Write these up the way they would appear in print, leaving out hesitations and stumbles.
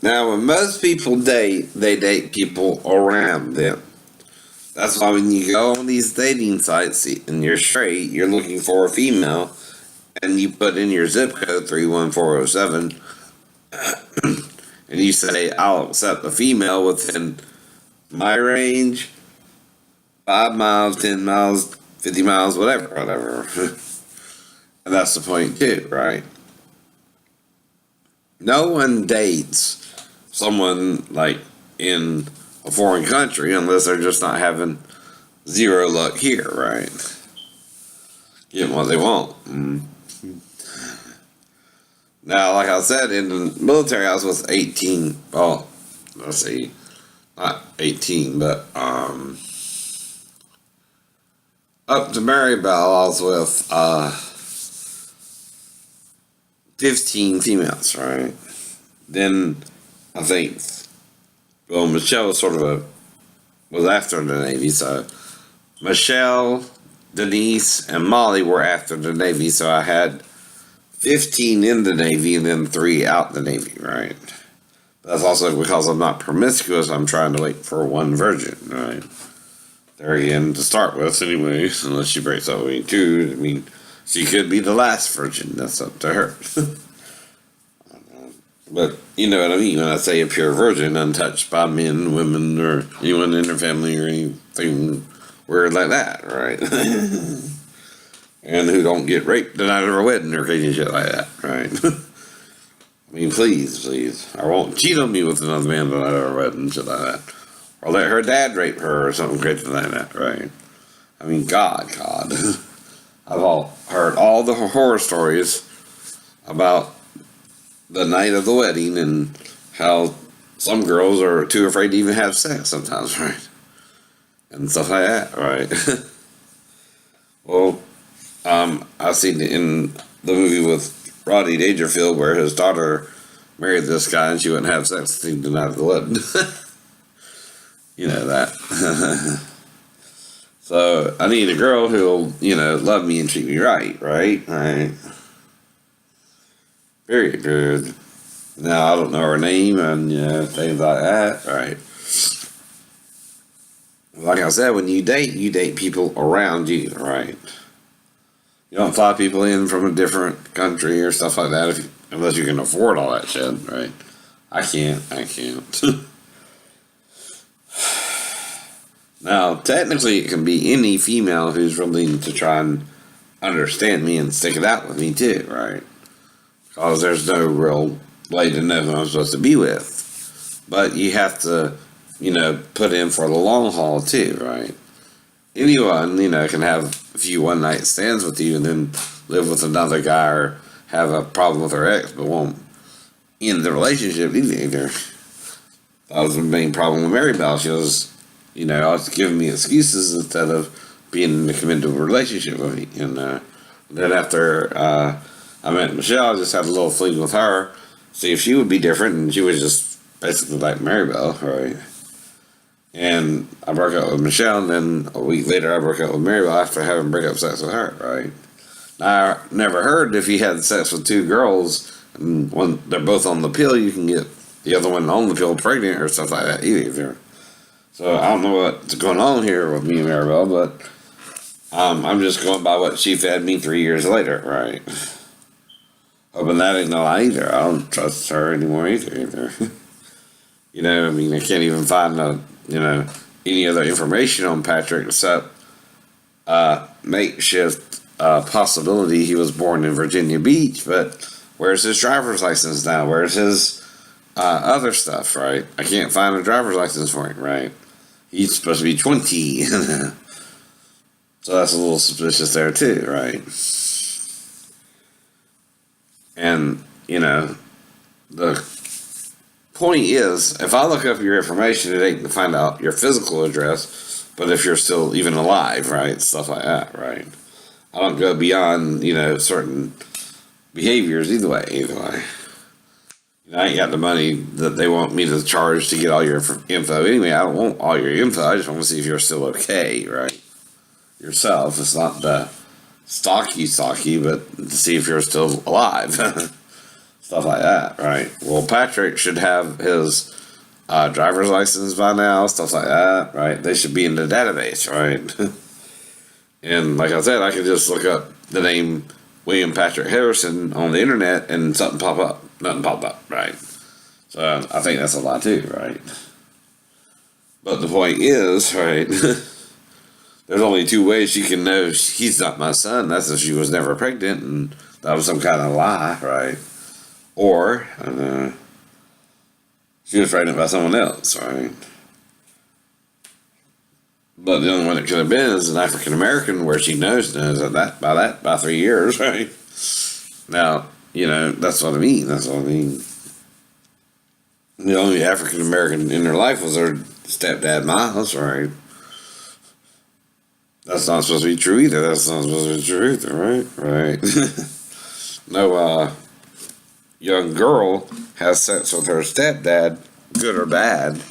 Now, when most people date, they date people around them. That's why when you go on these dating sites and you're straight, you're looking for a female, and you put in your zip code 31407, and you say, I'll accept a female within my range, 5 miles, 10 miles, 50 miles, whatever. And that's the point too, right? No one dates someone like in a foreign country unless they're just not having zero luck here, right? Getting what they want. Now, like I said, in the military, I was with 18. Well, let's see, not 18, but up to Maribel, I was with 15 females, right? Then I think, well, Michelle was was after the Navy, so Michelle, Denise, and Molly were after the Navy, so I had 15 in the Navy and then 3 out the Navy, right? That's also because I'm not promiscuous, I'm trying to wait for one virgin, right? There again, to start with, anyway, unless she breaks up with me too. I mean, she could be the last virgin, that's up to her. But you know what I mean when I say a pure virgin, untouched by men, women, or anyone in their family or anything weird like that, right? And who don't get raped the night of her wedding or crazy shit like that, right? I mean, please. I won't cheat on me with another man the night of her wedding, shit like that. Or let her dad rape her or something crazy like that, right? I mean, God. I've heard all the horror stories about the night of the wedding and how some girls are too afraid to even have sex sometimes, right? And stuff like that, right? Well, I've seen it in the movie with Rodney Dangerfield where his daughter married this guy and she wouldn't have sex with him the night of the wedding. You know that. So I need a girl who'll, love me and treat me right? Very good. Now, I don't know her name and, things like that, right? Like I said, when you date people around you, right? You don't fly people in from a different country or stuff like that unless you can afford all that shit, right? I can't. Now, technically, it can be any female who's willing to try and understand me and stick it out with me, too, right? Because there's no real way to know who I'm supposed to be with. But you have to, put in for the long haul, too, right? Anyone, can have a few one-night stands with you and then live with another guy or have a problem with her ex, but won't end the relationship either. That was the main problem with Maribel. She was, always giving me excuses instead of being in a committed relationship with me. And then after I met Michelle, I just had a little fling with her, see if she would be different, and she was just basically like Maribel, right? And I broke up with Michelle, and then a week later I broke up with Maribel after having breakup sex with her, right? Now, I never heard if you had sex with 2 girls, and when they're both on the pill, you can get the other one on the pill pregnant or stuff like that either. So I don't know what's going on here with me and Maribel, but I'm just going by what she fed me 3 years later, right? Hoping that ain't no lie either. I don't trust her anymore either. I can't even find any other information on Patrick except makeshift possibility he was born in Virginia Beach, but where's his driver's license now? Where's his other stuff, right? I can't find a driver's license for him, right? He's supposed to be 20. So that's a little suspicious there too, right? And, the point is, if I look up your information, it ain't to find out your physical address, but if you're still even alive, right? Stuff like that, right? I don't go beyond, certain behaviors either way. I ain't got the money that they want me to charge to get all your info. Anyway, I don't want all your info. I just want to see if you're still okay, right? Yourself. It's not the stalky, but to see if you're still alive. stuff like that, right? Well, Patrick should have his driver's license by now, stuff like that, right? They should be in the database, right? And like I said, I could just look up the name William Patrick Harrison on the internet and something pop up. Nothing popped up, right? So I think that's a lot too, right? But the point is, right, there's only two ways she can know he's not my son. That's if she was never pregnant and that was some kind of lie, right? Or she was pregnant by someone else, right? But the only one it could have been is an African American, where she knows that by 3 years, right? Now, that's what I mean. That's what I mean. The only African American in her life was her stepdad, Miles, right? That's not supposed to be true either. That's not supposed to be true either, right? Right. No, young girl has sex with her stepdad, good or bad,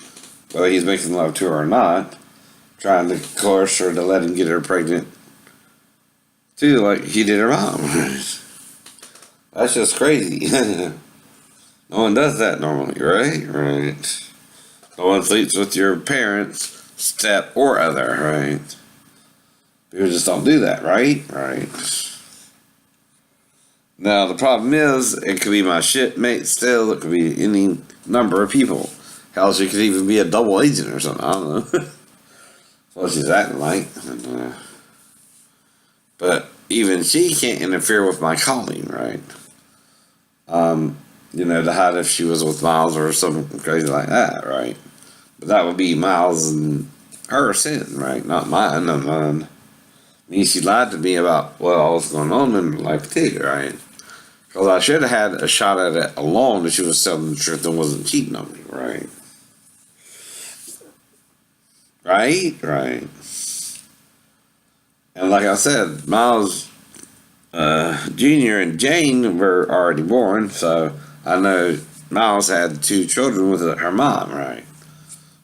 whether he's making love to her or not, trying to coerce her to let him get her pregnant too, like he did her mom. That's just crazy. No one does that normally, right? Right. No one sleeps with your parents, step or other, right? People just don't do that, right? Right. Now, the problem is, it could be my shitmate still, it could be any number of people. Hell, she could even be a double agent or something, I don't know. That's what she's acting like. But even she can't interfere with my calling, right? To hide if she was with Miles or something crazy like that, right? But that would be Miles and her sin, right? Not mine, not mine. I mean, she lied to me about what all was going on in her life too, right? Because I should have had a shot at it alone if she was telling the truth and wasn't cheating on me, right? Right? Right. And like I said, Miles Jr. and Jane were already born, so I know Miles had 2 children with her mom, right?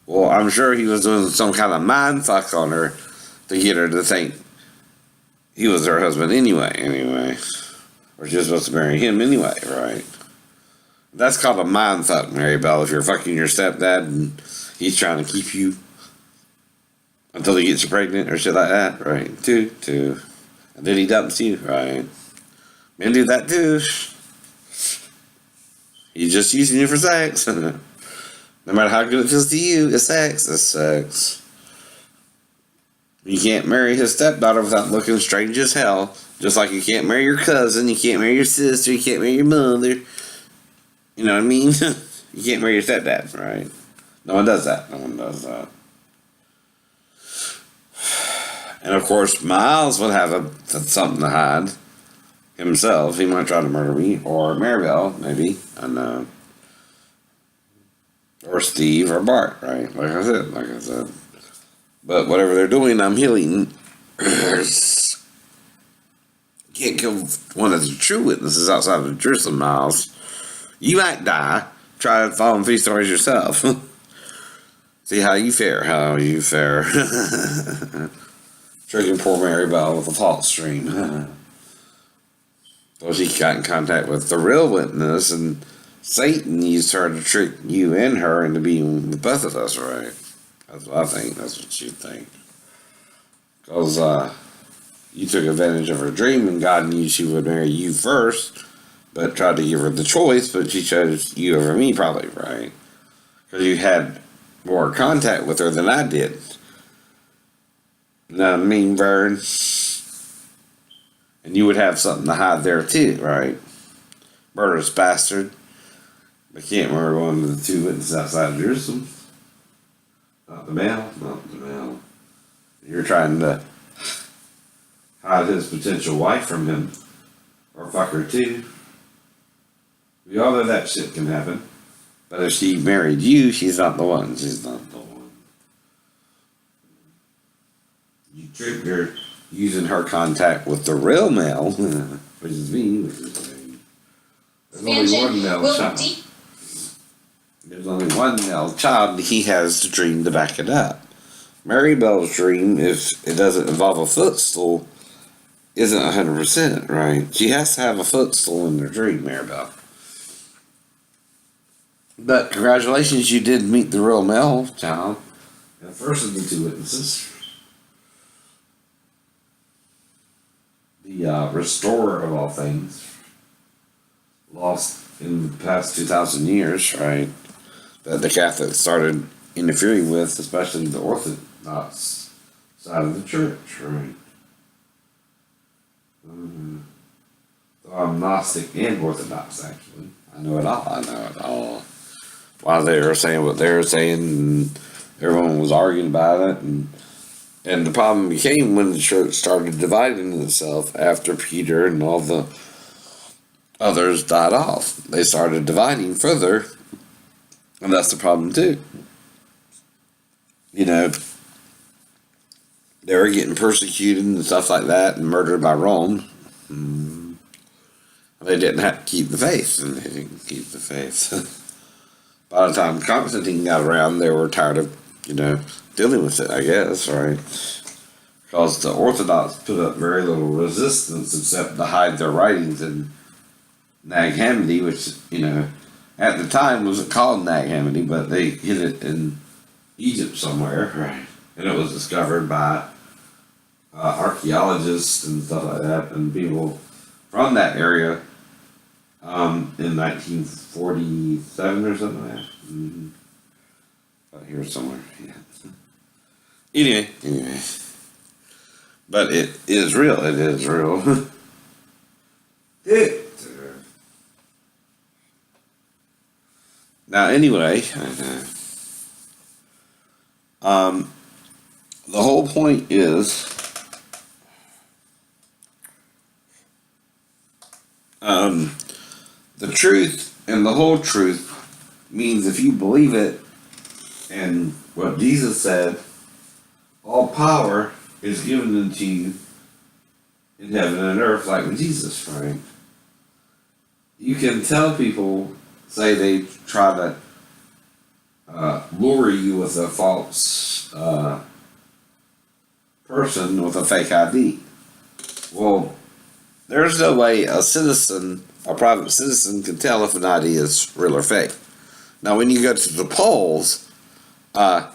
Well, I'm sure he was doing some kind of mind fuck on her to get her to think he was her husband anyway. Or she was supposed to marry him anyway, right? That's called a mind fuck, Mary Bell, if you're fucking your stepdad and he's trying to keep you until he gets you pregnant or shit like that, right? Two. And then he dumps you, right? Men do that too. He's just using you for sex. No matter how good it feels to you, it's sex. It's sex. You can't marry his stepdaughter without looking strange as hell. Just like you can't marry your cousin, you can't marry your sister, you can't marry your mother. You know what I mean? You can't marry your stepdad, right? No one does that. No one does that. And of course, Miles would have something to hide himself. He might try to murder me, or Maribel, maybe. I know. Or Steve, or Bart, right? Like I said. But whatever they're doing, I'm healing. Can't kill one of the true witnesses outside of Jerusalem, Miles. You might die. Try to follow 3 stories yourself. See how you fare. Tricking poor Mary Bell with a false dream. Well, she got in contact with the real witness, and Satan used her to trick you and her into being with both of us, right? That's what I think. That's what you think. Because you took advantage of her dream, and God knew she would marry you first, but tried to give her the choice, but she chose you over me, probably, right? Because you had more contact with her than I did. You know what I mean, Vern? And you would have something to hide there too, right? Murderous bastard. I can't remember one of the 2 witnesses outside of Jerusalem. Not the male. You're trying to hide his potential wife from him. Or fuck her too. We all know that shit can happen. But if she married you, she's not the one. She's not the one. You tricked her using her contact with the real male, which is me. There's only one male child. There's only one male child, and he has the dream to back it up. Mary Bell's dream, if it doesn't involve a footstool, isn't 100%, right? She has to have a footstool in her dream, Mary Bell. But congratulations, you did meet the real male child. The first of the two witnesses. The restorer of all things. Lost in the past 2,000 years, right? That the Catholics started interfering with, especially the Orthodox side of the church, right? I'm Gnostic and Orthodox, actually. I know it all. I know it all. While they were saying what they were saying, and everyone was arguing about it, and the problem became when the church started dividing itself after Peter and all the others died off. They started dividing further, and that's the problem too. You know, they were getting persecuted and stuff like that, and murdered by Rome. They didn't have to keep the faith, and they didn't keep the faith. By the time Constantine got around, they were tired of, dealing with it, I guess, right? Because the Orthodox put up very little resistance except to hide their writings in Nag Hammadi, which, at the time wasn't called Nag Hammadi, but they hid it in Egypt somewhere, right? And it was discovered by archaeologists and stuff like that, and people from that area in 1947 or something like that. Out here somewhere, yeah. Anyway. But it is real. It is real. Now, anyway, the whole point is, the truth and the whole truth means if you believe it and what Jesus said, all power is given unto you in heaven and earth, like with Jesus, right? You can tell people, say they try to lure you with a false person with a fake ID. Well, there's no way a private citizen can tell if an ID is real or fake. Now, when you go to the polls,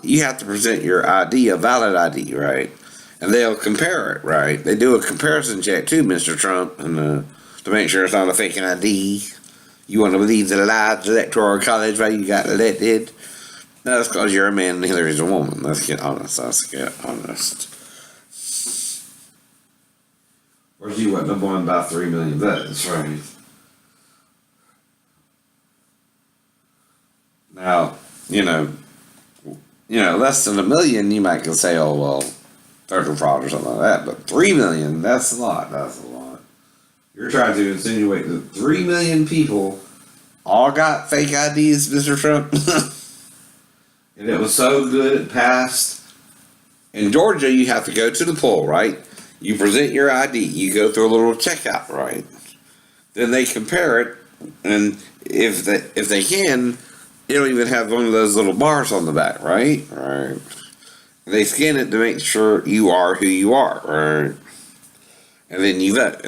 you have to present your ID, a valid ID, right? And they'll compare it, right? They do a comparison check too, Mr. Trump, and to make sure it's not a fake ID. You want to believe the lies, the electoral college, right? You got elected. No, that's because you're a man and Hillary's a woman. Let's get honest. Or she wasn't have won by 3 million votes, right? Now, less than 1 million, you might can say, oh, well, voter fraud or something like that. But 3 million, that's a lot. That's a lot. You're trying to insinuate that 3 million people all got fake IDs, Mr. Trump? And it was so good it passed. In Georgia, you have to go to the poll, right? You present your ID. You go through a little checkout, right? Then they compare it, and if they can, it'll even have one of those little bars on the back, right? Right. They scan it to make sure you are who you are, right? And then you vote,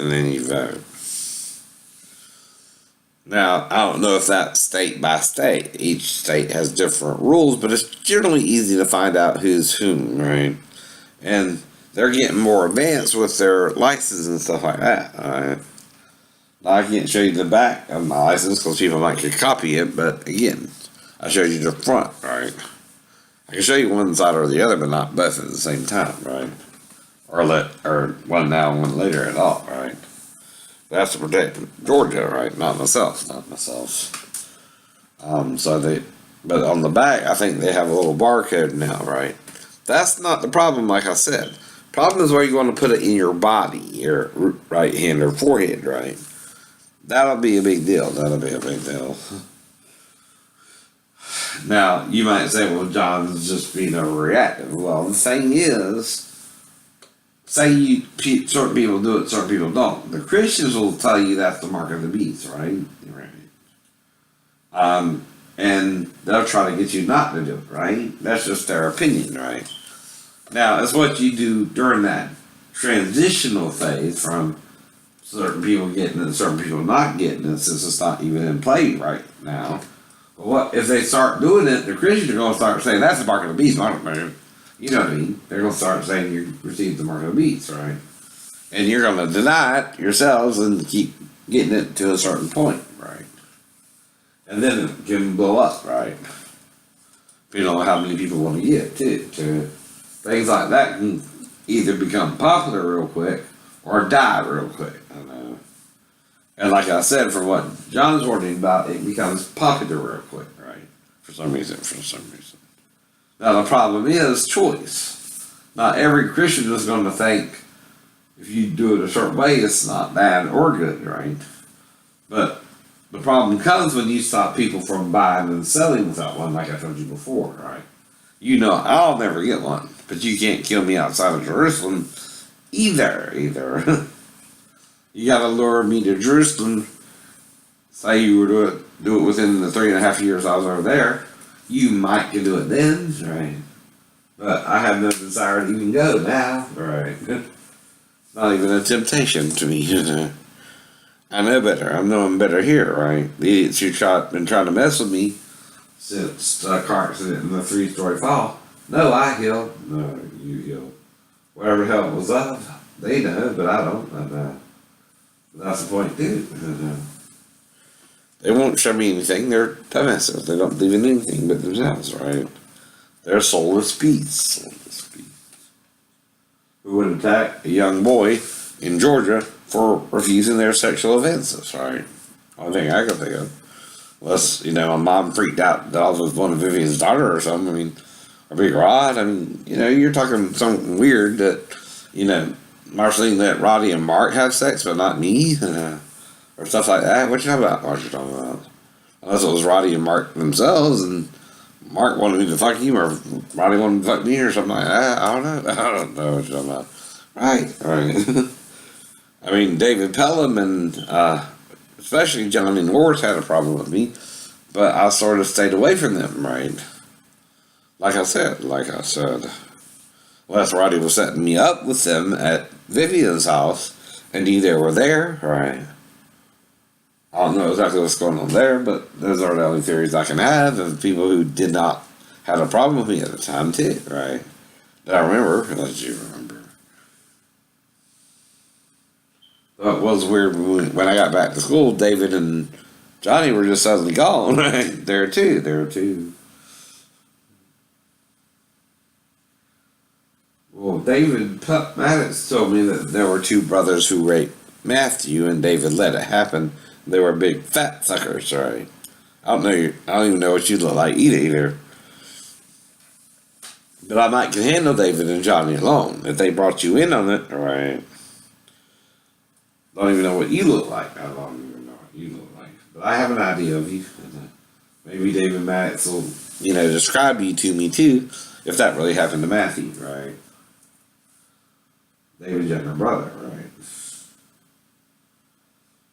Now, I don't know if that's state by state. Each state has different rules, but it's generally easy to find out who's whom, right? And they're getting more advanced with their license and stuff like that, alright? Now, I can't show you the back of my license because people might could copy it, but again, I showed you the front, right? I can show you one side or the other, but not both at the same time, right? Or one now and one later at all, right? That's to protect Georgia, right? Not myself. But on the back, I think they have a little barcode now, right? That's not the problem, like I said. Problem is where you want to put it in your body, your right hand or forehead, right? That'll be a big deal. Now, you might say, well, John's just being overreactive. Well, the thing is, say certain people do it, certain people don't. The Christians will tell you that's the mark of the beast, right? And they'll try to get you not to do it, right? That's just their opinion, right? Now, it's what you do during that transitional phase from certain people getting it and certain people not getting it, since it's not even in play right now. Well, what if they start doing it? The Christians are going to start saying that's the mark of the beast. You know what I mean? They're going to start saying you received the mark of the beast, right? And you're going to deny it yourselves and keep getting it to a certain point, right? And then it can blow up, right? Depending on how many people want to get too. Things like that can either become popular real quick or die real quick. And like I said, for what John's warning about, it becomes popular real quick, right? For some reason. Now the problem is choice. Not every Christian is going to think if you do it a certain way, it's not bad or good, right? But the problem comes when you stop people from buying and selling without one, like I told you before, right? You know, I'll never get one, but you can't kill me outside of Jerusalem either. You gotta lure me to Jerusalem. Say you were to do it within the 3.5 years I was over there. You might can do it then, right? But I have no desire to even go now, right? Not even a temptation to me. I know better. I'm knowing better here, right? The idiots who been trying to mess with me since the car accident and the 3-story fall. No, I healed. No, you healed. Whatever the hell it was of, they know, but I don't. That's the point, too. They won't show me anything. They're dumbasses. They don't believe in anything but themselves, right? They're soulless beasts. Who would attack a young boy in Georgia for refusing their sexual advances, right? Only thing I can think of. Unless, my mom freaked out that I was one of Vivian's daughter or something. I mean, or Big Rod. I mean, you're talking something weird that, Marceline let Roddy and Mark have sex, but not me, or stuff like that. What you talking about? What you talking about? Unless it was Roddy and Mark themselves, and Mark wanted me to fuck him, or Roddy wanted to fuck me, or something like that. I don't know what you're talking about. Right. I mean, David Pelham and especially Johnny Norris had a problem with me, but I sort of stayed away from them, right? Like I said. Unless Roddy was setting me up with them at Vivian's house, and either were there, right? I don't know exactly what's going on there, but those are the only theories I can have of people who did not have a problem with me at the time, too, right? That I remember, unless you remember. But it was weird when I got back to school, David and Johnny were just suddenly gone, right? There, too. Well, David Maddox told me that there were 2 brothers who raped Matthew, and David let it happen. They were big fat suckers, right? I don't even know what you look like either. But I might can handle David and Johnny alone. If they brought you in on it, right? Don't even know what you look like. I don't even know what you look like. But I have an idea of you. Maybe David Maddox will, describe you to me too, if that really happened to Matthew, right? David's younger brother, right?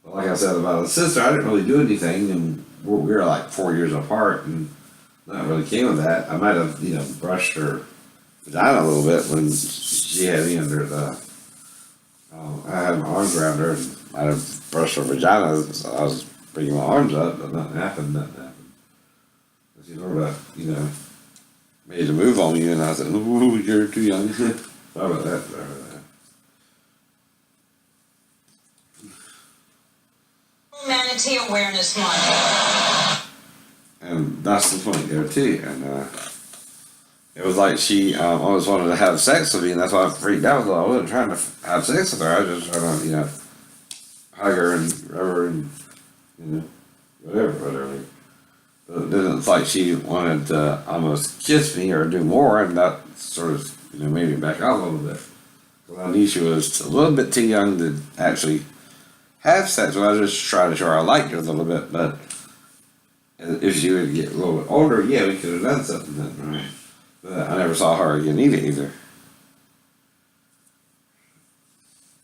Well, like I said about his sister, I didn't really do anything, and we were like 4 years apart, and not really came of that. I might have, brushed her vagina a little bit when she had me under the. I had my arms around her, and I have brushed her vagina, so I was bringing my arms up, but nothing happened. She sort of, made a move on me, and I said, "Ooh, you're too young." Sorry about that. Manatee Awareness Month. And that's the point there too. And it was like she always wanted to have sex with me, and that's why I freaked out. I wasn't trying to have sex with her. I was just trying to, hug her and rub her and, whatever. But then it's like she wanted to almost kiss me or do more, and that sort of, made me back out a little bit. Because I knew she was a little bit too young to actually have sex. I was just trying to show her I liked her a little bit, but if she would get a little bit older, yeah, we could have done something then, right? But I never saw her again either.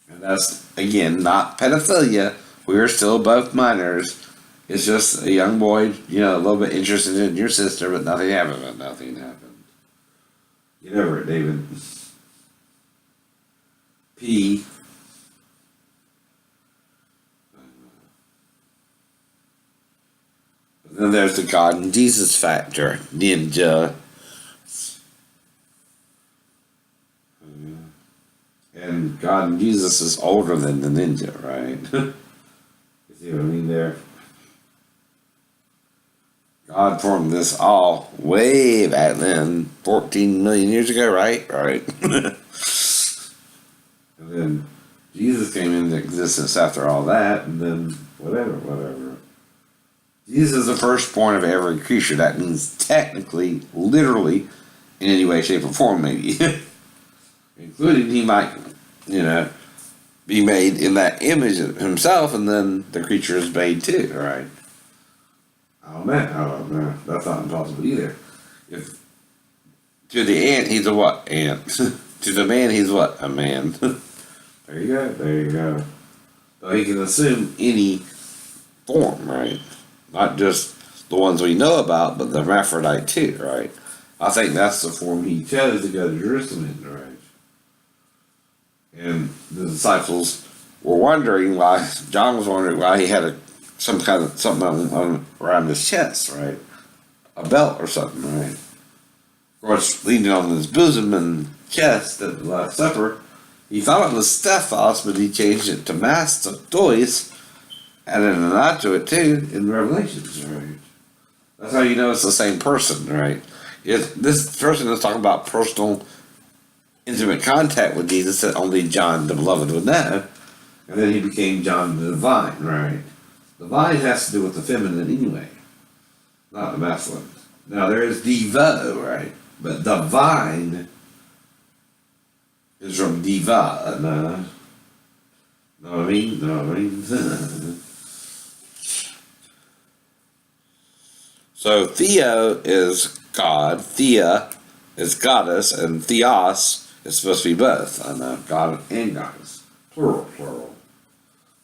And that's, again, not pedophilia. We were still both minors. It's just a young boy, a little bit interested in your sister, but nothing happened. Get over it, David. P. then there's the God and Jesus factor, ninja. And God and Jesus is older than the ninja, right? You see what I mean there? God formed this all way back then, 14 million years ago, right? Right. And then Jesus came into existence after all that, and then whatever. Jesus is the firstborn of every creature. That means technically, literally, in any way, shape, or form, maybe. Including he might, be made in that image of himself, and then the creature is made too, right? Oh man, that's not impossible either. If to the ant, he's a what? Ant. To the man, he's what? A man. There you go. So he can assume any form, right? Not just the ones we know about, but the hermaphrodite too, right? I think that's the form he chose to go to Jerusalem in, right? And the disciples were wondering why, John was wondering why he had something on around his chest, right? A belt or something, right? Of course, leaning on his bosom and chest at the Last Supper, he thought it was Stephos, but he changed it to Mastodois, added an I to it too in Revelations, right? That's how you know it's the same person, right? This person is talking about personal, intimate contact with Jesus that only John the Beloved would know, and then he became John the Divine, right? The Divine has to do with the feminine anyway, not the masculine. Now there is Devo, right? But divine is from diva, know what I mean? So Theo is God, Thea is goddess, and Theos is supposed to be both. I know, God and goddess. Plural.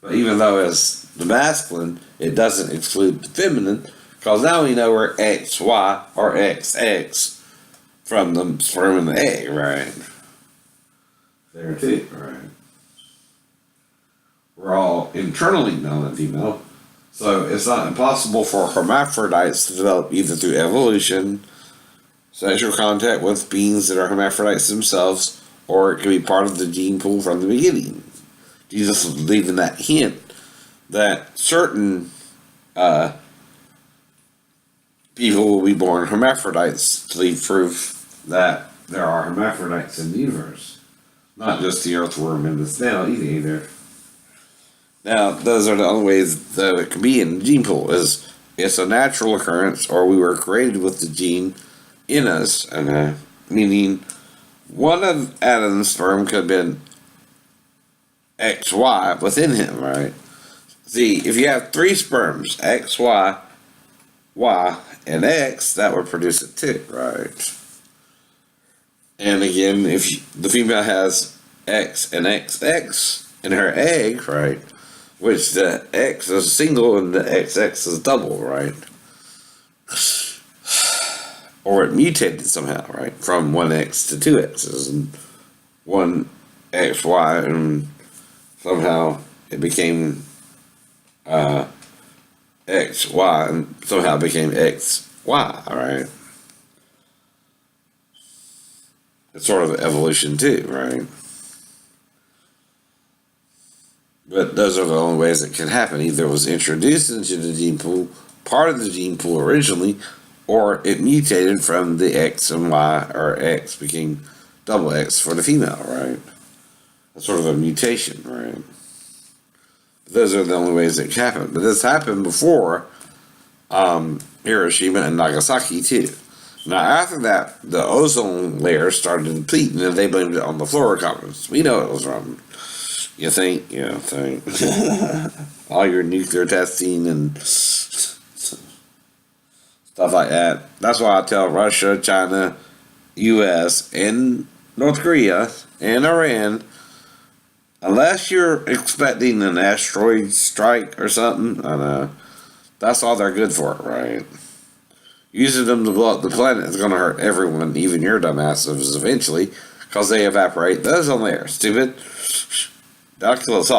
But even though it's the masculine, it doesn't exclude the feminine, because now we know we're XY or XX from the sperm and the egg, right? There too, right? We're all internally male and female, so it's not impossible for hermaphrodites to develop either through evolution, sexual contact with beings that are hermaphrodites themselves, or it could be part of the gene pool from the beginning. Jesus was leaving that hint that certain people will be born hermaphrodites to leave proof that there are hermaphrodites in the universe. Not just the earthworm and the snail either. Now, those are the only ways that it can be in the gene pool. It's a natural occurrence, or we were created with the gene in us, meaning one of Adam's sperm could have been XY within him, right? See, if you have 3 sperms, X, Y, Y, and X, that would produce it too, right? And again, if the female has X and XX in her egg, right, which the X is single and the XX is double, right? Or it mutated somehow, right, from 1X to 2X's and 1XY, and somehow it became XY, and somehow it became XY, right? It's sort of evolution too, right? But those are the only ways it can happen. Either it was introduced into the gene pool, part of the gene pool originally, or it mutated from the X and Y, or X became double X for the female, right? That's sort of a mutation, right? But those are the only ways it can happen. But this happened before Hiroshima and Nagasaki too. Now after that, the ozone layer started depleting, and they blamed it on the fluorocarbons. We know it was wrong. You think. All your nuclear testing and stuff like that. That's why I tell Russia, China, US, and North Korea, and Iran, unless you're expecting an asteroid strike or something, that's all they're good for, right? Using them to blow up the planet is going to hurt everyone, even your dumbasses eventually, because they evaporate. Those on there, stupid. That'll kill us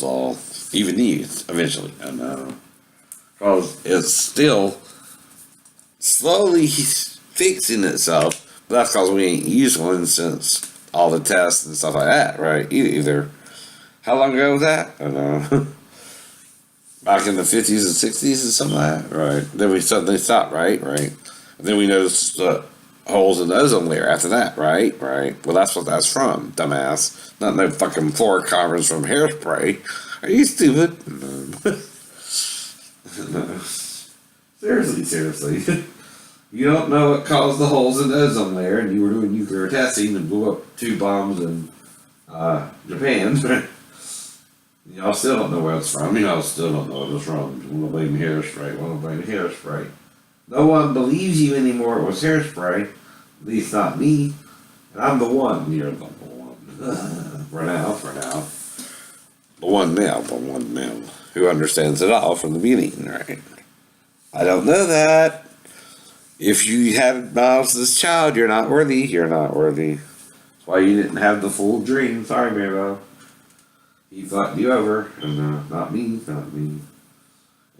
all. Even you, eventually. Because Because it's still slowly fixing itself, but that's because we ain't used one since all the tests and stuff like that, right? Either. How long ago was that? I don't know. Back in the 50s and 60s and something like that, right? Then we suddenly stopped, right? And then we noticed holes in the ozone layer after that, right? Well, that's what that's from, dumbass. Not no fucking floor covers from hairspray. Are you stupid? No. Seriously. You don't know what caused the holes in the ozone layer, and you were doing nuclear testing and blew up 2 bombs in Japan. Y'all still don't know where it's from. Y'all still don't know what it's from. You want to blame hairspray. No one believes you anymore it was hairspray. At least not me. And I'm the one. You're the one. For now. The one now. Who understands it all from the beginning, right? I don't know that. If you had Miles as a child, you're not worthy. That's why you didn't have the full dream. Sorry, Mabel. He fucked you over, and not me. And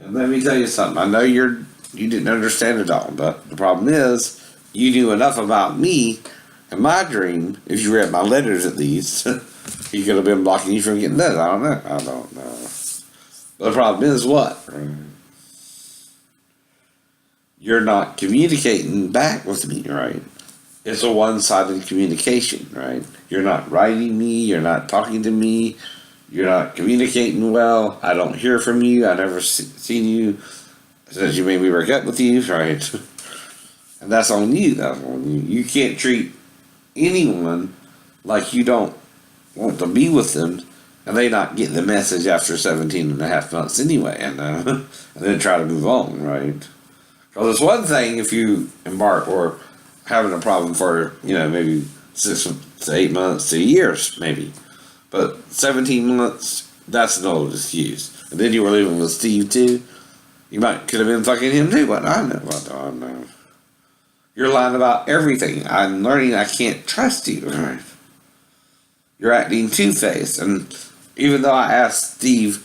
let me tell you something. I know you didn't understand it all, but the problem is you knew enough about me and my dream. If you read my letters, at least, he could have been blocking you from getting that. I don't know. But the problem is what? You're not communicating back with me, right? It's a one-sided communication, right? You're not writing me. You're not talking to me. You're not communicating well. I don't hear from you. I never seen you since you made me break up with you, right? And that's on you. You can't treat anyone like you don't want to be with them, and they not get the message after 17 and a half months anyway, and then try to move on, right? Because it's one thing if you embark or having a problem for, maybe 6 to 8 months to years, maybe. But 17 months, that's an old excuse. And then you were living with Steve too. You could have been fucking him too. What I know. You're lying about everything. I'm learning I can't trust you. Right? You're acting two-faced. And even though I asked Steve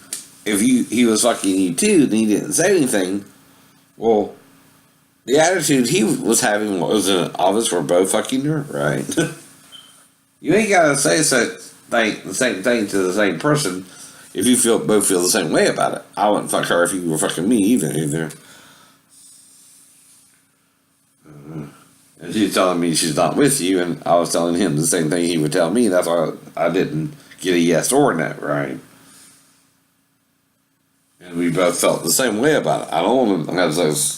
if he was fucking you too, and he didn't say anything, well, the attitude he was having was in office we're both fucking her, right? You ain't gotta say the same thing to the same person if you both feel the same way about it. I wouldn't fuck her if you were fucking me either. And she's telling me she's not with you, and I was telling him the same thing he would tell me. That's why I didn't get a yes or no, right? And we both felt the same way about it. I don't want to have sex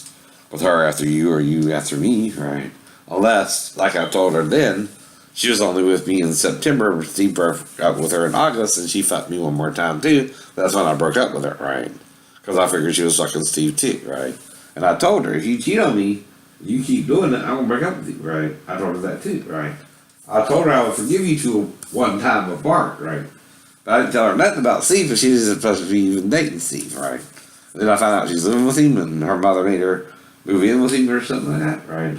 with her after you or you after me, right? Unless, like I told her then, she was only with me in September. Steve broke up with her in August, and she fucked me one more time too. That's when I broke up with her, right? Because I figured she was fucking Steve too, right? And I told her, if you cheat on me, you keep doing it, I'm gonna break up with you, right? I told her that too, right? I told her I would forgive you to one time apart, right? But I didn't tell her nothing about Steve, because she wasn't supposed to be even dating Steve, right? And then I found out she's living with him, and her mother made her move in with him or something like that, right?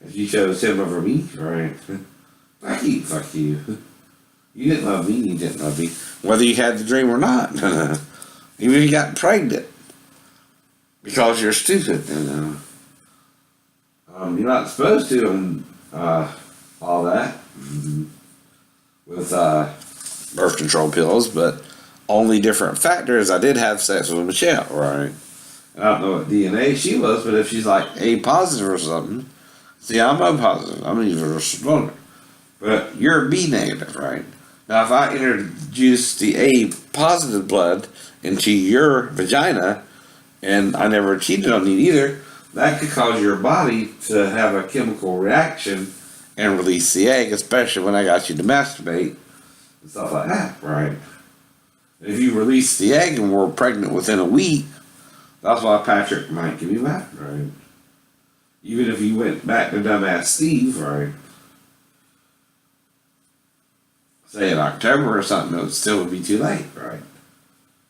And she chose him over me, right? Fuck you. You didn't love me, you didn't love me. Whether you had the dream or not. Even if you got pregnant. Because you're stupid. You're not supposed to all that. With birth control pills, but only different factors. I did have sex with Michelle, right? I don't know what DNA she was, but if she's like A positive or something, see, I'm O positive. I'm even a responder. But you're B negative, right? Now, if I introduce the A positive blood into your vagina, and I never cheated on you either, that could cause your body to have a chemical reaction and release the egg, especially when I got you to masturbate and stuff like that, right? If you release the egg and we're pregnant within a week, that's why Patrick might give you back, right? Even if you went back to dumbass Steve, right? Say in October or something, it still would be too late, right?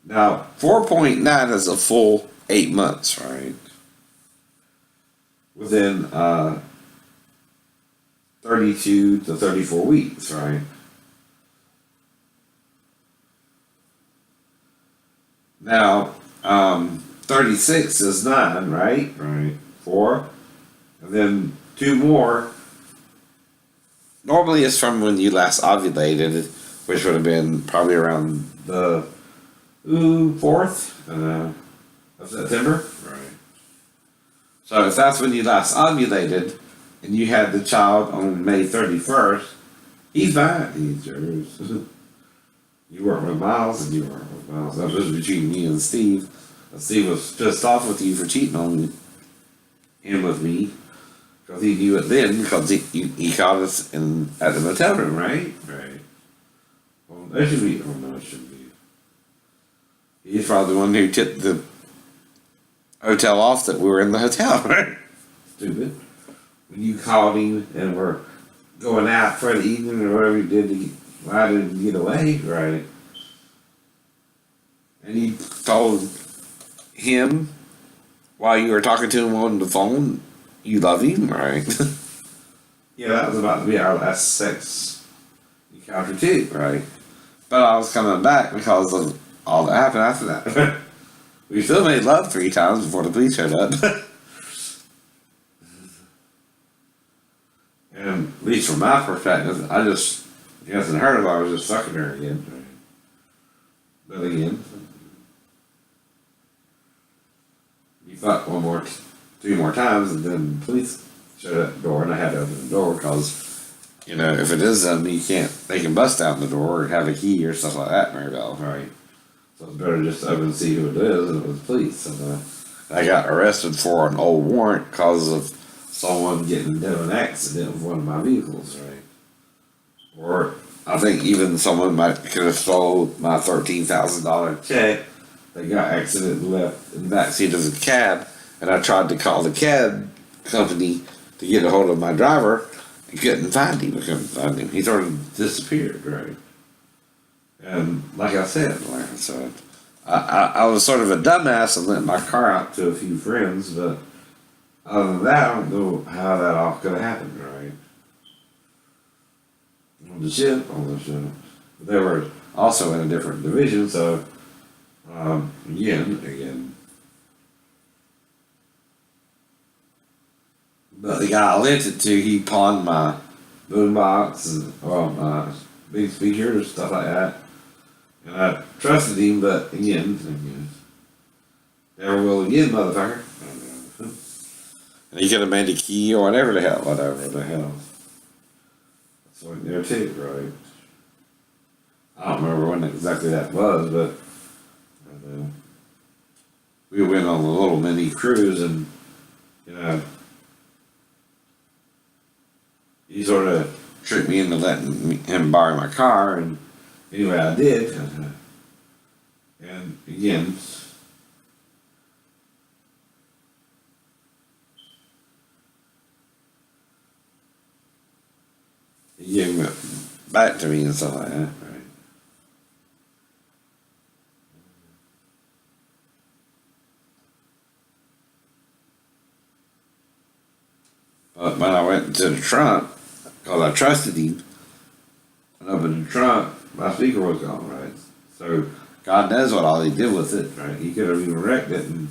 Now, 4.9 is a full 8 months, right? Within 32 to 34 weeks, right? Now, 36 is 9, right? Right. 4. And then 2 more. Normally it's from when you last ovulated, which would have been probably around the 4th of September. Right. So if that's when you last ovulated and you had the child on May 31st, he's fine. He's yours. You weren't with Miles and you weren't with Miles. That was between me and Steve. And Steve was pissed off with you for cheating on him with me. Because he knew it then, because he caught us at the motel room, right? Right. Well, that should be, oh no, it shouldn't be. He's probably the one who tipped the hotel off that we were in the hotel, right? Stupid. When you called him and were going out for the evening or whatever you did, why didn't you get away, right? And you told him while you were talking to him on the phone, you love him, right? Yeah, that was about to be our last sex encounter too, right? But I was coming back because of all that happened after that. We still made love 3 times before the police showed up. And at least from my perspective, I just, it hasn't hurt if I was just fucking her again. Right? But again, you fucked 2 more times, and then the police showed up the door, and I had to open the door because, you know, if it is them, they can bust down the door or have a key or stuff like that, Maribel, right? So it's better just to open and see who it is, and it was police. And I got arrested for an old warrant because of someone getting into an accident with one of my vehicles, right? Or I think even someone could have stole my $13,000 check. They got accident and left in the backseat of the cab, and I tried to call the cab company to get a hold of my driver and couldn't find him. He sort of disappeared, right? And like I said, I was sort of a dumbass and lent my car out to a few friends, but other than that, I don't know how that all could have happened, right? On the ship. But they were also in a different division, so again. But the guy I lent it to, he pawned my boombox and my big speakers, stuff like that. And I trusted him, but again, never will again, motherfucker. And he could have made a key or whatever the hell. That's what there too, right? I don't remember when exactly that was, but we went on a little mini cruise, and he sort of tricked me into letting him borrow my car, and anyway, I did. And again, he gave it back to me and stuff like that, right? But when I went to the trunk, because I trusted him, and opened the trunk, my speaker was gone, right? So God knows what all he did with it, right? He could have even wrecked it and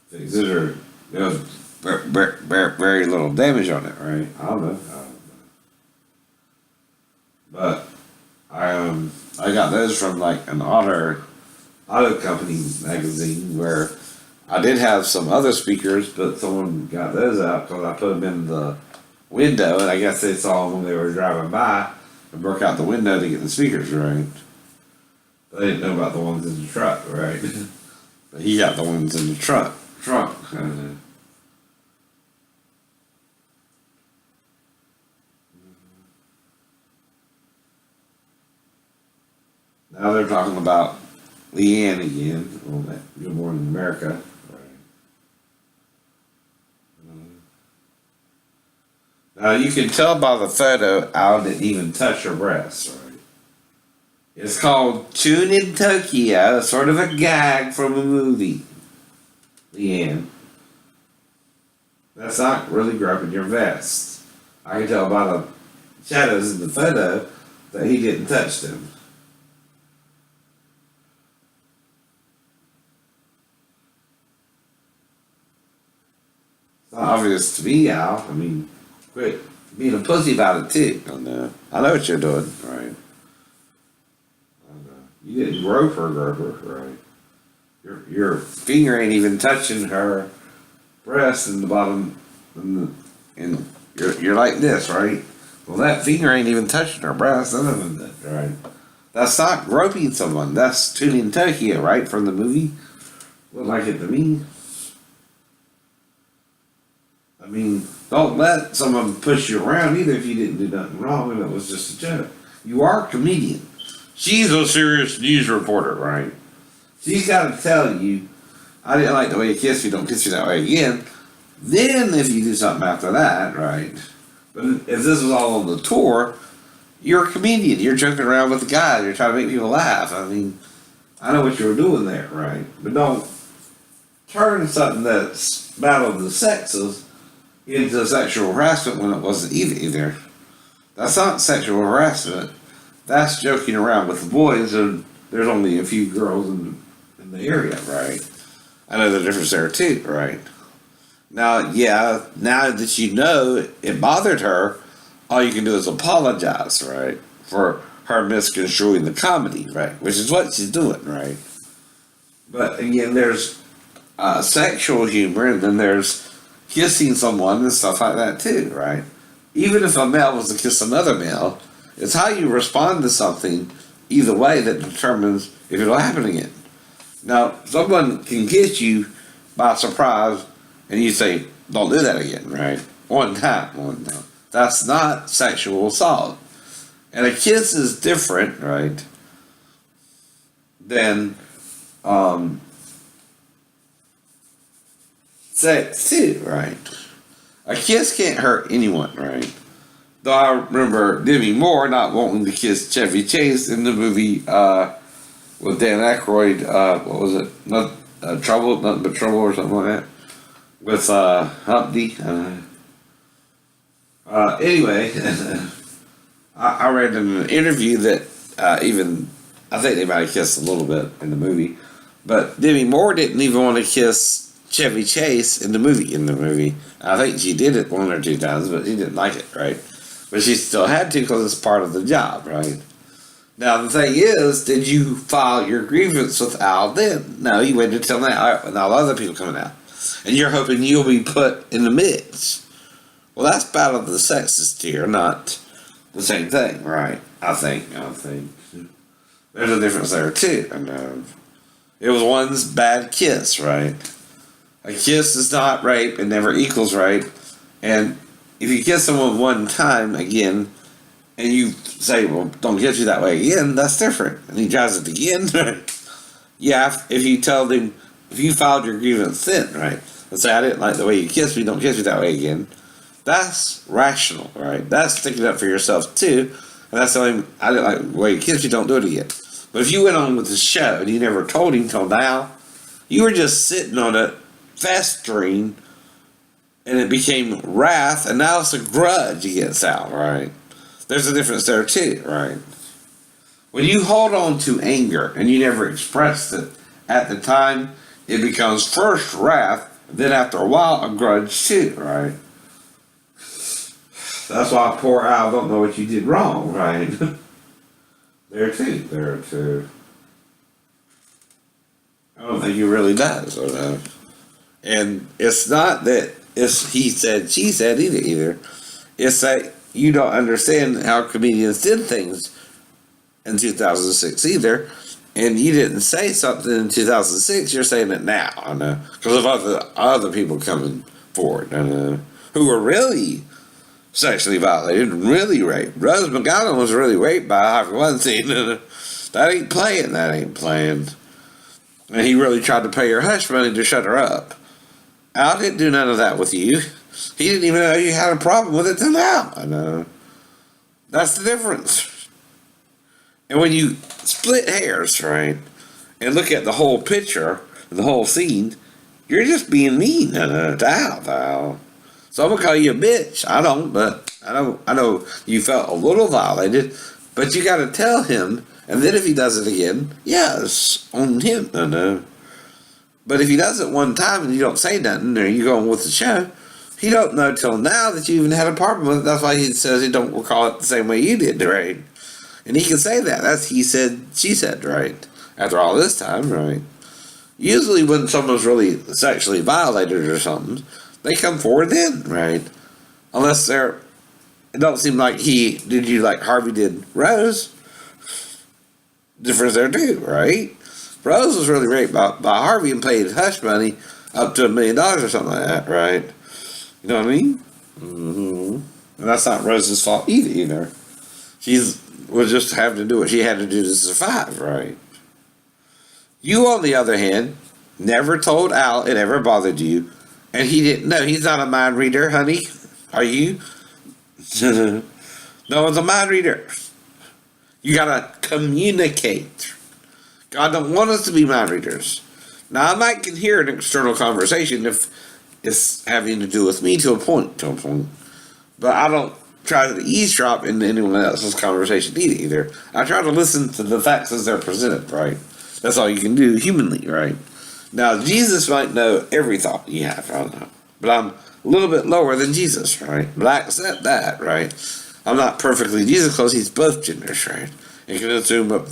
fixed it, or there was very little damage on it, right? I don't know. But I got those from like an auto company magazine where I did have some other speakers, but someone got those out because I put them in the window, and I guess they saw them when they were driving by and broke out the window to get the speakers right. But they didn't know about the ones in the truck, right? But he got the ones in the trunk. Now they're talking about Leanne again on that Good Morning America. Now you can tell by the photo Al didn't even touch her breasts, right? It's called Tune in Tokyo, sort of a gag from a movie. Leanne. That's not really grabbing your vest. I can tell by the shadows in the photo that he didn't touch them. It's not obvious to me, Al. I mean, quit being a pussy about it too. I know what you're doing, right? You didn't grope her, right? Your finger ain't even touching her breast in the bottom, and you're like this, right? Well, that finger ain't even touching her breast, none of that, right? That's not groping someone. That's tuning Tokyo, right, from the movie. Look like it to me. I mean, don't let someone push you around either if you didn't do nothing wrong and it was just a joke. You are a comedian. She's a serious news reporter, right? She's got to tell you, I didn't like the way you kissed me, don't kiss me that way again. Then if you do something after that, right? But if this was all on the tour, you're a comedian. You're joking around with the guys. You're trying to make people laugh. I mean, I know what you were doing there, right? But don't turn something that's battle of the sexes into sexual harassment when it wasn't either. That's not sexual harassment. That's joking around with the boys, and there's only a few girls in the area, right? I know the difference there too, right? Now, yeah, now that you know it bothered her, all you can do is apologize, right? For her misconstruing the comedy, right? Which is what she's doing, right? But again, there's sexual humor, and then there's kissing someone and stuff like that too, right? Even if a male was to kiss another male, it's how you respond to something either way that determines if it'll happen again. Now, someone can kiss you by surprise and you say, don't do that again, right? One time. That's not sexual assault. And a kiss is different, right, than sex too, right? A kiss can't hurt anyone, right? Though I remember Demi Moore not wanting to kiss Chevy Chase in the movie with Dan Aykroyd. What was it? Nothing but Trouble or something like that. With Humpty. Anyway, I read in an interview that I think they might have kissed a little bit in the movie, but Demi Moore didn't even want to kiss Chevy Chase in the movie. I think she did it one or two times, but she didn't like it, right? But she still had to because it's part of the job, right? Now, the thing is, did you file your grievance with Al then? No, you waited until now, and all other people coming out. And you're hoping you'll be put in the mix. Well, that's battle of the sexes here, not the same thing, right? I think. There's a difference there, too. And it was one's bad kiss, right? A kiss is not rape. It never equals rape. And if you kiss someone one time again, and you say, well, don't kiss you that way again, that's different. And he tries it again. Yeah, if you told him, if you filed your grievance then, right? Let's say, I didn't like the way you kissed me, don't kiss me that way again. That's rational, right? That's sticking up for yourself too. And that's telling him, I didn't like the way you kissed me, don't do it again. But if you went on with the show and you never told him till now, you were just sitting on it, festering, and it became wrath, and now it's a grudge against Al, right? There's a difference there too, right? When you hold on to anger and you never expressed it at the time, it becomes first wrath, then after a while a grudge too, right? That's why poor Al don't know what you did wrong, right? There too. I don't think he really does, and it's not that it's he said, she said either. It's that you don't understand how comedians did things in 2006 either. And you didn't say something in 2006, you're saying it now, I know. Because of other people coming forward, who were really sexually violated and really raped. Rose McGowan was really raped by Harvey Weinstein. That ain't playing. And he really tried to pay her hush money to shut her up. Al didn't do none of that with you. He didn't even know you had a problem with it till now. I know. That's the difference. And when you split hairs, right, and look at the whole picture, the whole scene, you're just being mean to Al. So I'm gonna call you a bitch. I don't, but I know you felt a little violated, but you got to tell him. And then if he does it again, yeah, it's on him. But if he does it one time and you don't say nothing, or you go on with the show, He don't know till now that you even had a problem with it. That's why he says he don't recall it the same way you did, right? And he can say that. That's he said, she said, right? After all this time, right? Usually when someone's really sexually violated or something, they come forward then, right? Unless they're, it don't seem like he did you like Harvey did Rose. Difference there too, right? Rose was really raped by Harvey and paid hush money up to $1 million or something like that, right? You know what I mean? Mm-hmm. And that's not Rose's fault either. She was just having to do what she had to do to survive, right? You, on the other hand, never told Al it ever bothered you, and he didn't know. He's not a mind reader, honey. Are you? No one's a mind reader. You gotta communicate. God don't want us to be mind readers. Now, I might can hear an external conversation if it's having to do with me to a point. But I don't try to eavesdrop into anyone else's conversation either. I try to listen to the facts as they're presented, right? That's all you can do humanly, right? Now, Jesus might know every thought you have, I don't know. But I'm a little bit lower than Jesus, right? But I accept that, right? I'm not perfectly Jesus because he's both genders, right? And can assume up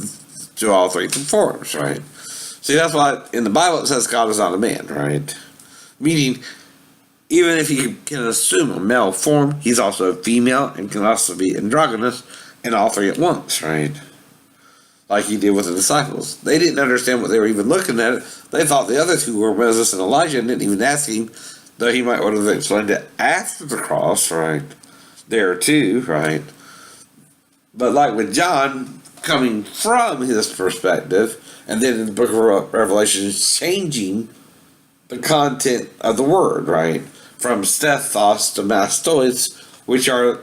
to all three forms, right? See, that's why in the Bible it says God is not a man, right? Meaning, even if he can assume a male form, he's also a female and can also be androgynous in all three at once, right? Like he did with the disciples. They didn't understand what they were even looking at. They thought the other two were Moses and Elijah and didn't even ask him, though he might would have explained it after the cross, right? There too, right? But like with John, coming from his perspective, and then in the book of Revelation, changing the content of the word, right? From stethos to mastoids, which are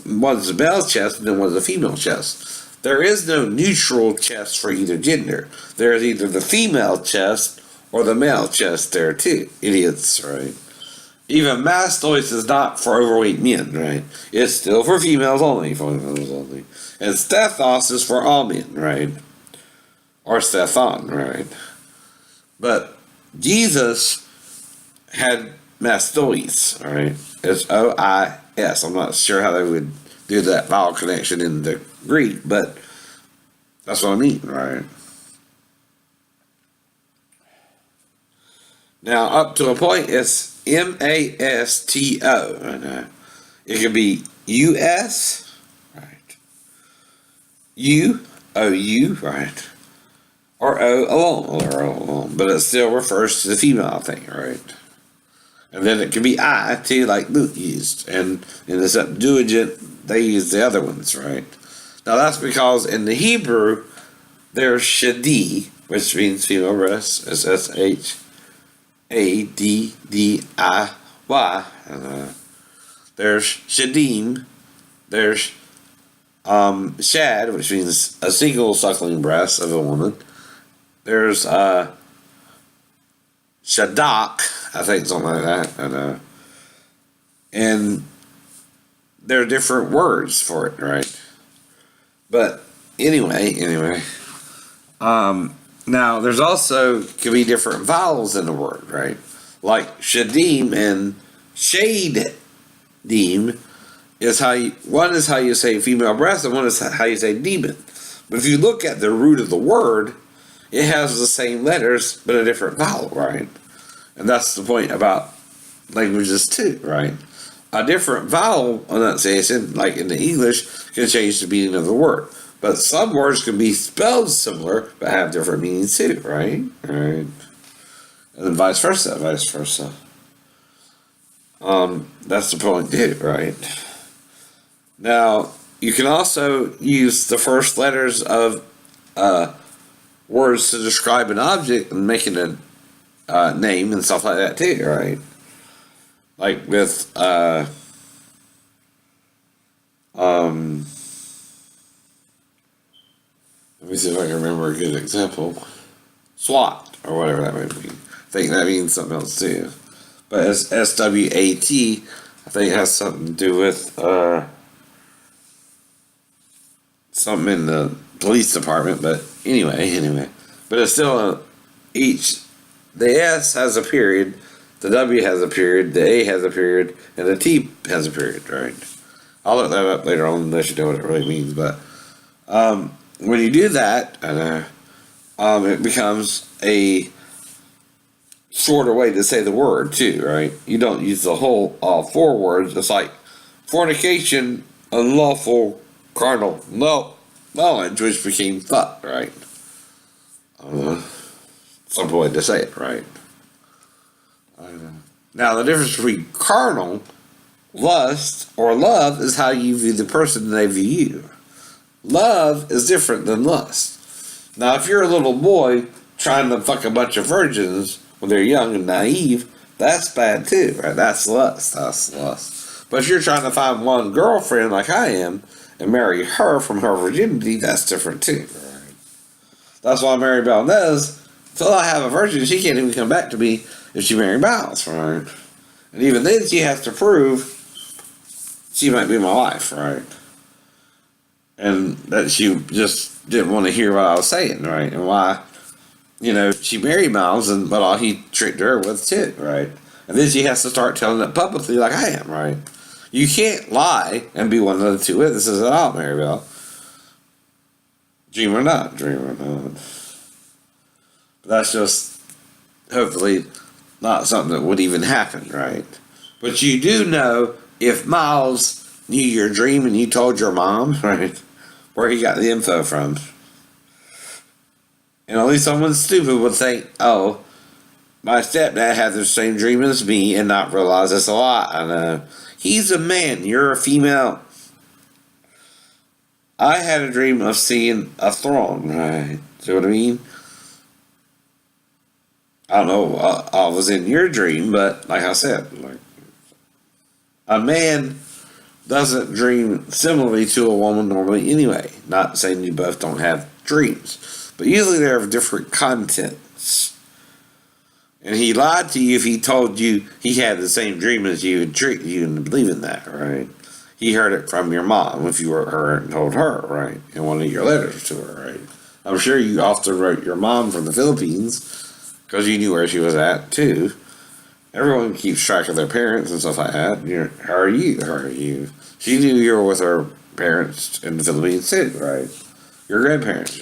one's a male chest and then one's a female chest. There is no neutral chest for either gender. There is either the female chest or the male chest there too. Idiots, right? Even mastoids is not for overweight men, right? It's still for females only, And stethos is for all men, right? Or stethon, right? But Jesus had mastoids, right? It's O-I-S. I'm not sure how they would do that vowel connection in the Greek, but that's what I mean, right? Now, up to a point, it's M-A-S-T-O. And, it could be U-S, right? U-O-U, right? Or O-alone, but it still refers to the female thing, right? And then it could be I, too, like Luke used. And in the Septuagint, they use the other ones, right? Now, that's because in the Hebrew, there's Shadi, which means female breast. It's S-H-A-D-D-I-Y. And, there's Shadim. There's Shad, which means a single suckling breast of a woman. There's Shadak, I think, something like that. And there are different words for it, right? But anyway. Now, there's also, could be different vowels in the word, right? Like Shadim and Shadim is one is how you say female breast and one is how you say demon. But if you look at the root of the word, it has the same letters, but a different vowel, right? And that's the point about languages too, right? A different vowel enunciation, like in the English, can change the meaning of the word. But some words can be spelled similar, but have different meanings too, right? Right. And then vice versa. That's the point too, right? Now, you can also use the first letters of words to describe an object and making a name and stuff like that too, right? Like with let me see if I can remember a good example. SWAT, or whatever that might mean. I think that means something else too. But it's S-W-A-T, I think it has something to do with something in the police department, but anyway. But it's still the S has a period, The W has a period, the A has a period, and the T has a period, right? I'll look that up later on unless you know what it really means. But when you do that, it becomes a shorter way to say the word too, right? You don't use the whole all four words. It's like fornication, unlawful carnal knowledge, which became fuck, right? Simple way to say it, right? Now, the difference between carnal, lust, or love is how you view the person and they view you. Love is different than lust. Now, if you're a little boy trying to fuck a bunch of virgins when they're young and naive, that's bad too, right? That's lust. That's lust. But if you're trying to find one girlfriend like I am and marry her from her virginity, that's different too, right? That's why Mary Bell knows, until I have a virgin, she can't even come back to me if she marries Miles, right? And even then, she has to prove she might be my wife, right? And that she just didn't want to hear what I was saying, right? And why, she married Miles, but all he tricked her with too, right? And then she has to start telling it publicly like I am, right? You can't lie and be one of the two witnesses at all, Maribel. Dream or not, dream or not. But that's just, hopefully, not something that would even happen, right? But you do know if Miles knew your dream and you told your mom, right, where he got the info from. And only someone stupid would think, oh, my stepdad had the same dream as me and not realize it's a lie. I know. He's a man, you're a female. I had a dream of seeing a throne, right? See what I mean? I don't know, I was in your dream, but like I said, a man doesn't dream similarly to a woman normally anyway. Not saying you both don't have dreams, but usually they're of different contents. And he lied to you if he told you he had the same dream as you and tricked you into believing that, right? He heard it from your mom if you were her and told her, right? In one of your letters to her, right? I'm sure you often wrote your mom from the Philippines because you knew where she was at too. Everyone keeps track of their parents and stuff like that. How are you? She knew you were with her parents in the Philippines too, right? Your grandparents.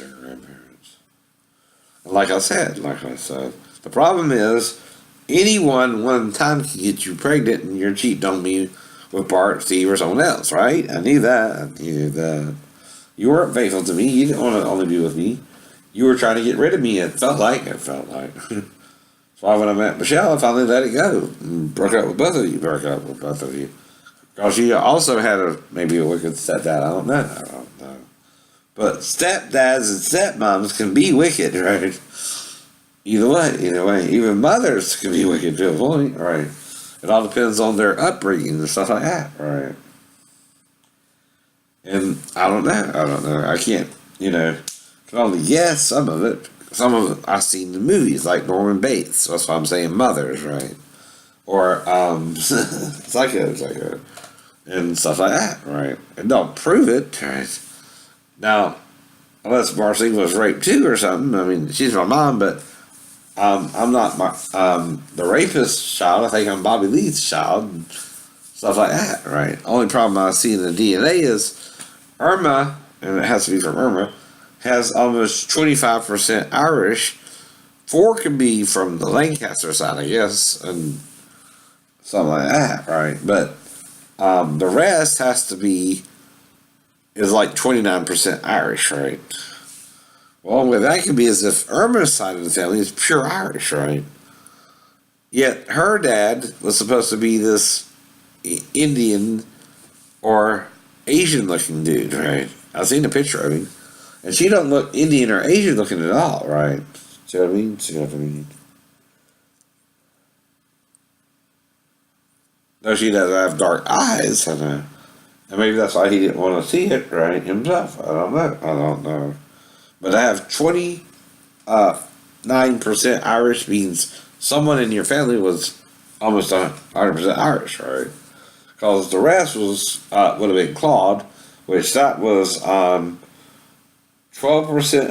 And like I said, the problem is anyone one time can get you pregnant and you're cheating on me with Bart, Steve, or someone else, right? I knew that. You weren't faithful to me. You didn't want to only be with me. You were trying to get rid of me. It felt like. That's why when I met Michelle, I finally let it go. Broke up with both of you. Because you also had maybe a wicked stepdad. I don't know. But stepdads and stepmoms can be wicked, right? Either way. Even mothers can be wicked to a point, right? It all depends on their upbringing and stuff like that, right? And I don't know. I can't, can only guess some of it. Some of it I've seen in movies, like Norman Bates. That's why I'm saying mothers, right? Or Psycho, and stuff like that, right? And don't prove it, right? Now, unless Marcy was raped too or something. I mean, she's my mom, but I'm not the rapist's child. I think I'm Bobby Lee's child, and stuff like that, right? Only problem I see in the DNA is Irma, and it has to be from Irma, has almost 25% Irish. 4 could be from the Lancaster side, I guess, and something like that, right? But the rest is like 29% Irish, right? Well, what that could be is if Irma's side of the family is pure Irish, right? Yet her dad was supposed to be this Indian or Asian looking dude, right? I've seen a picture of him. And she don't look Indian or Asian looking at all, right? See what I mean? No, she doesn't have dark eyes, and maybe that's why he didn't want to see it, right, himself. I don't know. But I have 29% Irish means someone in your family was almost 100% Irish, right? Because the rest would have been Claude, which that was 12%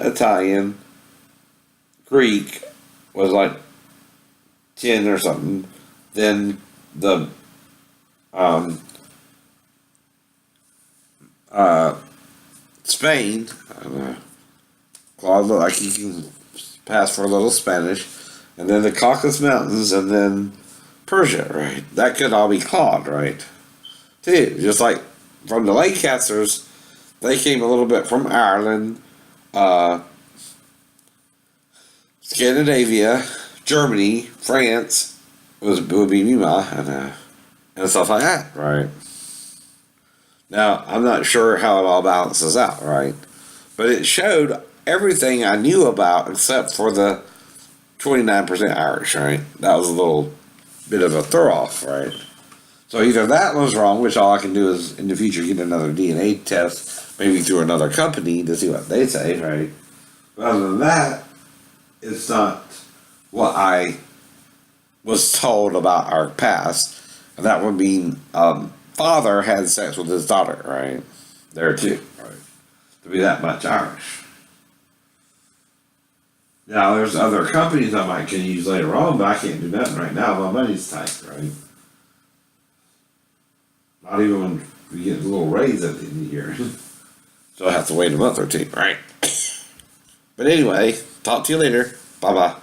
Italian. Greek was like 10 or something. then the Spain, clause like he can pass for a little Spanish, and then the Caucasus Mountains, and then Persia, right? That could all be clawed, right? Too, just like from the Lancasters, they came a little bit from Ireland, Scandinavia, Germany, France would be Mima, and stuff like that, right? Now, I'm not sure how it all balances out, right? But it showed everything I knew about except for the 29% Irish, right? That was a little bit of a throw off, right? So either that was wrong, which all I can do is in the future get another DNA test, maybe through another company to see what they say, right? But other than that, it's not what I was told about our past. And that would mean father had sex with his daughter, right? There too, right? To be that much Irish. Now, there's other companies I might can use later on, but I can't do nothing right now. My money's tight, right? Not even when we get a little raise at the end of the year. So I have to wait a month or two, right? But anyway, talk to you later. Bye bye.